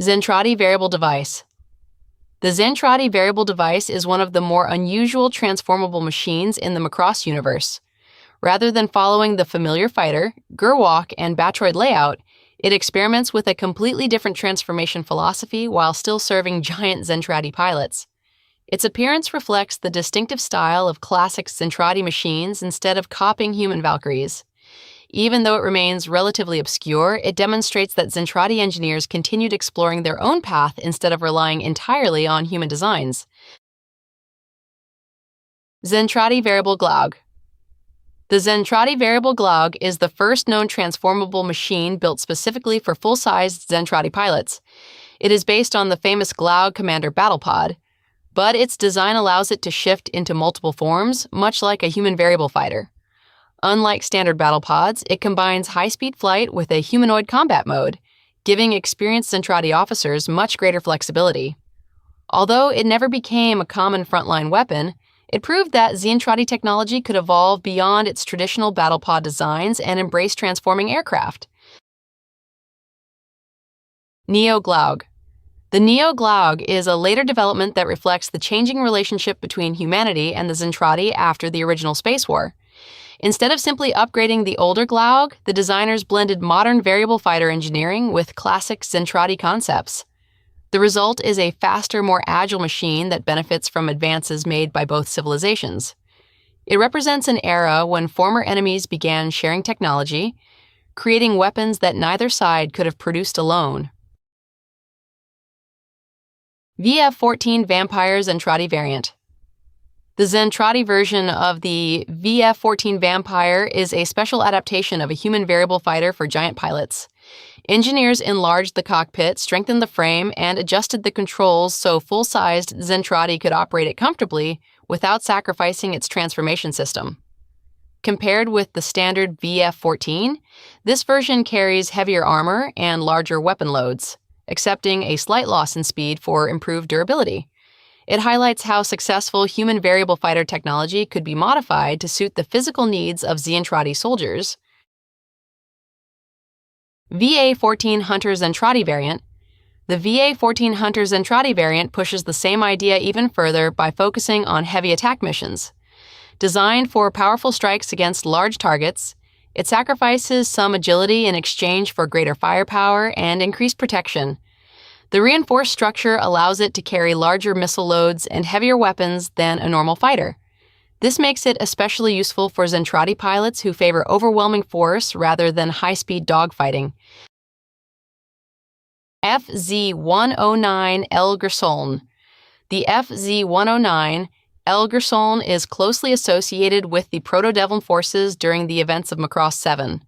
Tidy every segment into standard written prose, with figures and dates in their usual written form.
Zentradi variable device. The Zentradi variable device is one of the more unusual transformable machines in the Macross universe. Rather than following the familiar fighter, Gerwalk, and Batroid layout, it experiments with a completely different transformation philosophy while still serving giant Zentradi pilots. Its appearance reflects the distinctive style of classic Zentradi machines instead of copying human Valkyries. Even though it remains relatively obscure, it demonstrates that Zentradi engineers continued exploring their own path instead of relying entirely on human designs. Zentradi variable Glaug. The Zentradi variable Glaug is the first known transformable machine built specifically for full-sized Zentradi pilots. It is based on the famous Glaug Commander battle pod, but its design allows it to shift into multiple forms, much like a human variable fighter. Unlike standard battle pods, it combines high-speed flight with a humanoid combat mode, giving experienced Zentradi officers much greater flexibility. Although it never became a common frontline weapon, it proved that Zentradi technology could evolve beyond its traditional battle pod designs and embrace transforming aircraft. Neo Glaug. The Neo Glaug is a later development that reflects the changing relationship between humanity and the Zentradi after the original Space War. Instead of simply upgrading the older Glaug, the designers blended modern variable fighter engineering with classic Zentradi concepts. The result is a faster, more agile machine that benefits from advances made by both civilizations. It represents an era when former enemies began sharing technology, creating weapons that neither side could have produced alone. VF-14 Vampire Zentradi variant. The Zentradi version of the VF-14 Vampire is a special adaptation of a human variable fighter for giant pilots. Engineers enlarged the cockpit, strengthened the frame, and adjusted the controls so full-sized Zentradi could operate it comfortably without sacrificing its transformation system. Compared with the standard VF-14, this version carries heavier armor and larger weapon loads, accepting a slight loss in speed for improved durability. It highlights how successful human variable fighter technology could be modified to suit the physical needs of Zentradi soldiers. VA-14 Hunter Zentradi variant. The VA-14 Hunter Zentradi variant pushes the same idea even further by focusing on heavy attack missions. Designed for powerful strikes against large targets, it sacrifices some agility in exchange for greater firepower and increased protection. The reinforced structure allows it to carry larger missile loads and heavier weapons than a normal fighter. This makes it especially useful for Zentradi pilots who favor overwhelming force rather than high-speed dogfighting. FZ-109 Elgersoln. The FZ-109 Elgersoln is closely associated with the Proto-Devil forces during the events of Macross 7.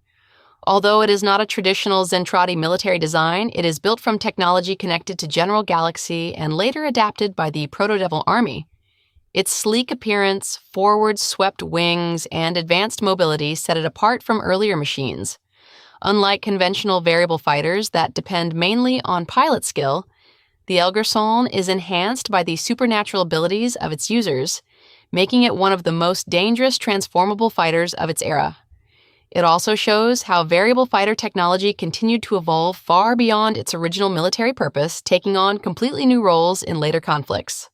Although it is not a traditional Zentradi military design, it is built from technology connected to General Galaxy and later adapted by the Proto-Devil Army. Its sleek appearance, forward-swept wings, and advanced mobility set it apart from earlier machines. Unlike conventional variable fighters that depend mainly on pilot skill, the Elgersoln is enhanced by the supernatural abilities of its users, making it one of the most dangerous transformable fighters of its era. It also shows how variable fighter technology continued to evolve far beyond its original military purpose, taking on completely new roles in later conflicts.